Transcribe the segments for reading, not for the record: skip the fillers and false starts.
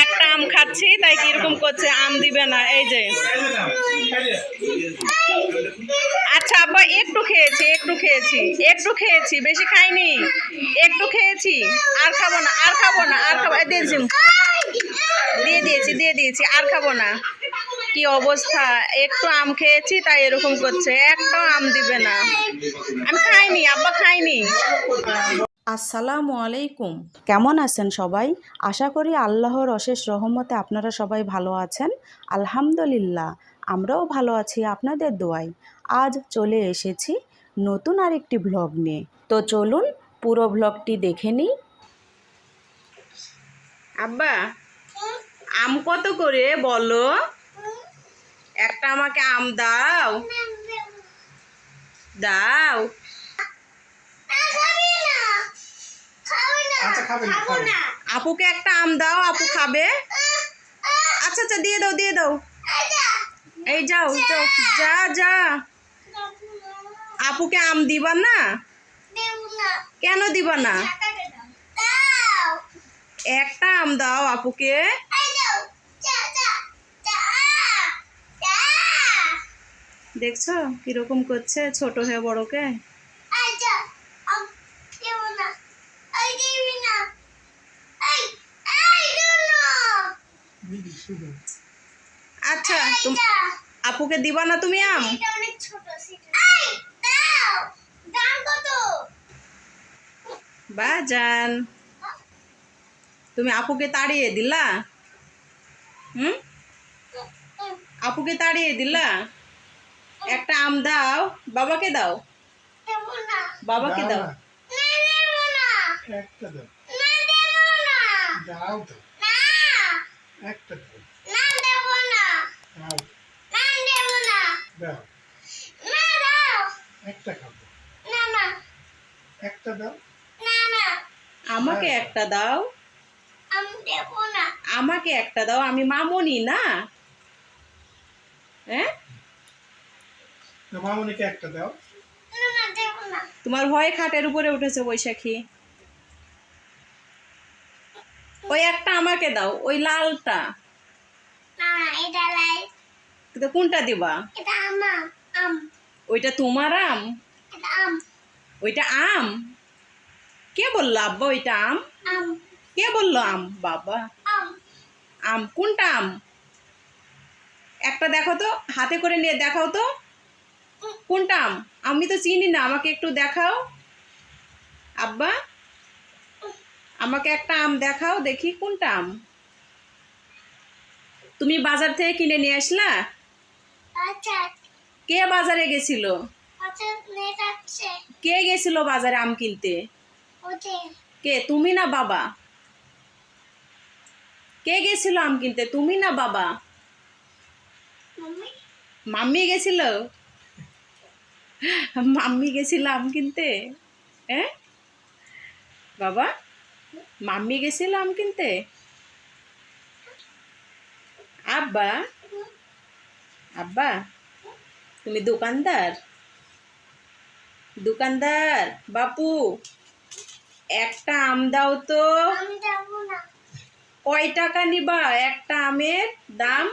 একটা আম খাচ্ছি তাই কিরকম করছে, আম দিবে না। এই যে আচ্ছা আব্বা, একটু খেয়েছি বেশি খাইনি, একটু খেয়েছি, আর খাবো না আর খাবো, দিয়ে দিয়েছি আর খাবো না। কি অবস্থা, একটু আম খেয়েছি তাই এরকম করছে, একটাও আম দিবে না। আমি খাইনি আব্বা, খাইনি। আসসালামু আলাইকুম, কেমন আছেন সবাই? আশা করি আল্লাহর অশেষ রহমতে আপনারা সবাই ভালো আছেন। আলহামদুলিল্লাহ, আমরাও ভালো আছি আপনাদের দোয়ায়। আজ চলে এসেছি নতুন আরেকটি ব্লগ নিয়ে, তো চলুন পুরো ব্লগটি দেখে নিই। আব্বা, আম কত করে বলো? একটা আমাকে আম দাও। আপুকে একটা আম দাও, আপু খাবে। আচ্ছা দিয়ে দাও। এই যাও যা। আপুকে আম দিবা না? কেন দিবা না? একটা আম দাও আপুকে। দেখছো কিরকম করছে, ছোট হয়ে বড়কে। আচ্ছা আপুকে দিবা না তুমি আম? বাজান, তুমি আপুকে তাড়িয়ে দিলা? আপুকে তাড়িয়ে দিলা? একটা আম দাও, বাবাকে দাও। বাবাকে দাও। আমাকে একটা দাও। আমাকে একটা দাও, আমি মামুনি না? হ্যাঁ, মামুনিকে একটা দাও। তোমার ভয়ে খাটের উপরে উঠেছে বৈশাখী। ওই একটা আমাকে দাও, ওই লালটা। কোনটা দিবা? ওইটা তোমার আম? ওইটা আম? কে বললো আব্বা ওইটা আম? কে বললো আম? বাবা, আম কোনটা আম? একটা দেখো তো, হাতে করে নিয়ে দেখাও তো কোনটা আম। আমি তো চিনি না, আমাকে একটু দেখাও আব্বা, আমাকে একটা আম দেখাও দেখি কোনটা আম। তুমি বাজার থেকে কিনে নিয়ে আসলা? কে বাজারে গেছিল? কে গেছিল বাজারে আম কিনতে? কে, তুমি না বাবা? কে গেছিল আম কিনতে, তুমি না বাবা? মাম্মি গেছিল। মাম্মি গেছিল আম কিনতে? হ্যাঁ বাবা, মাম্মি গেছিল আম কিনতে? আব্বা, আব্বা তুমি দোকানদার? বাপু, একটা আম দাও তো। কয় টাকা নিবা একটা আমের দাম?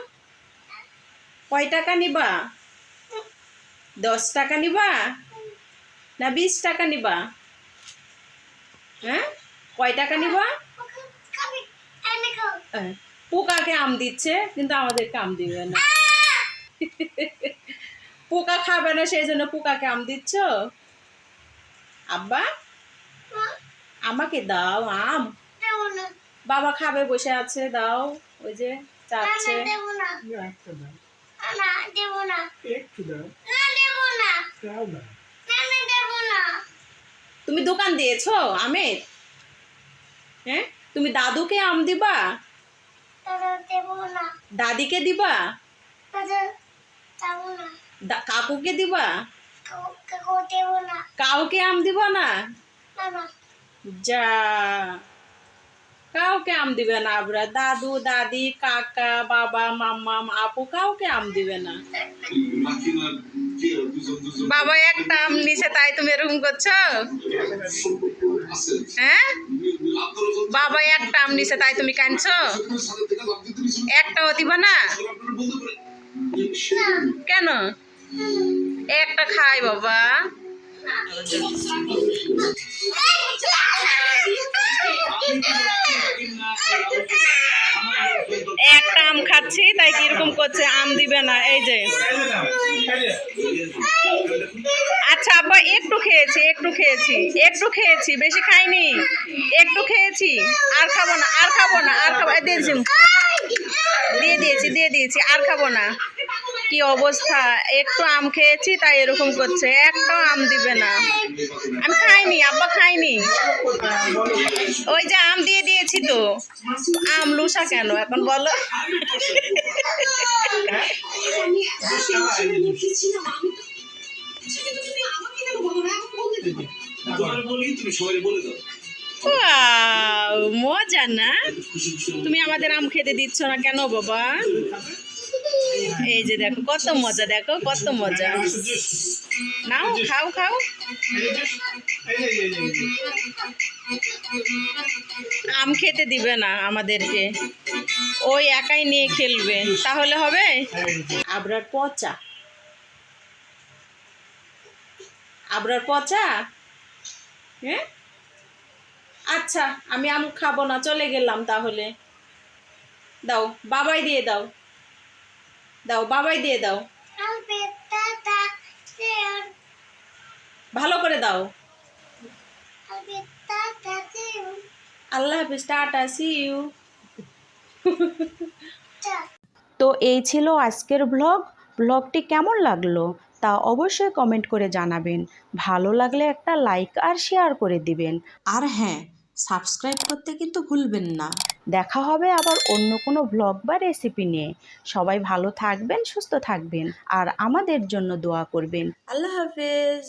কয় টাকা নিবা? 10 টাকা নিবা না 20 টাকা নিবা? হ্যাঁ, কয় টাকা নিবা? পোকাকে আম দিচ্ছে কিন্তু আমাদেরকে আম দিবে না। পোকা খাবে না সেই জন্য পোকাকে আম দিচ্ছ? আব্বা, আমাকে দাও আম। বাবা খাবে, বসে আছে, দাও। ওই যে চাচ্ছে। তুমি দোকান দিয়েছো আমের? হ্যাঁ, তুমি দাদুকে আম দিবা? দাদিকে দিবা? কাকুকে দিবা? কাউকে আম দিবা না? যা, কাউকে আম দিবে না আবরা, দাদু দাদি কাকা বাবা মাম্মা আপু কাউকে আম দিবে না। বাবা একটা আম নিছে তাই তুমি এরকম করছো? হ্যাঁ, বাবা একটা আম নিছে তাই তুমি কাঁদছো? একটাও দিবা না কেন? একটা খাই বাবা। একটা আম খাচ্ছি তাই কিরকম করছে, আম দিবে না। এই যে আচ্ছা আব্বা, একটু খেয়েছি একটু খেয়েছি বেশি খাইনি, একটু খেয়েছি, আর খাবো না আর খাবো না আর খাবো। দিয়ে দিয়েছি আর খাবো না। কি অবস্থা, একটু আম খেয়েছি তাই এরকম করছে, একটাও আম দিবে না। আমি খাইনি আব্বা, খাইনি। ওই যে আম দিয়ে দিয়েছি তো, আম লুসা কেন এখন বলো? ওয়াও, মজা না? তুমি আমাদের আম খেতে দিচ্ছ না কেন বাবা? এই যে দেখো কত মজা, দেখো কত মজা। নাও খাও খাও। আম খেতে দিবে না আমাদেরকে, ওই একাই নিয়ে খেলবে, তাহলে হবে? আবরার পচা, আবরার পচা। হ্যাঁ আচ্ছা, আমি আম খাবো না, চলে গেলাম তাহলে। দাও বাবাই দিয়ে দাও, দাও বাবাই দিয়ে দাও, ভালো করে দাও। আল্লাহ হাফিজ, টাটা, সি ইউ। তো এই ছিল আজকের ব্লগটি কেমন লাগলো তা অবশ্যই কমেন্ট করে জানাবেন। ভালো লাগলে একটা লাইক আর শেয়ার করে দিবেন। আর হ্যাঁ, সাবস্ক্রাইব করতে কিন্তু ভুলবেন না। দেখা হবে আবার অন্য কোনো ব্লগ বা রেসিপি নিয়ে। সবাই ভালো থাকবেন, সুস্থ থাকবেন আর আমাদের জন্য দোয়া করবেন। আল্লাহ হাফেজ।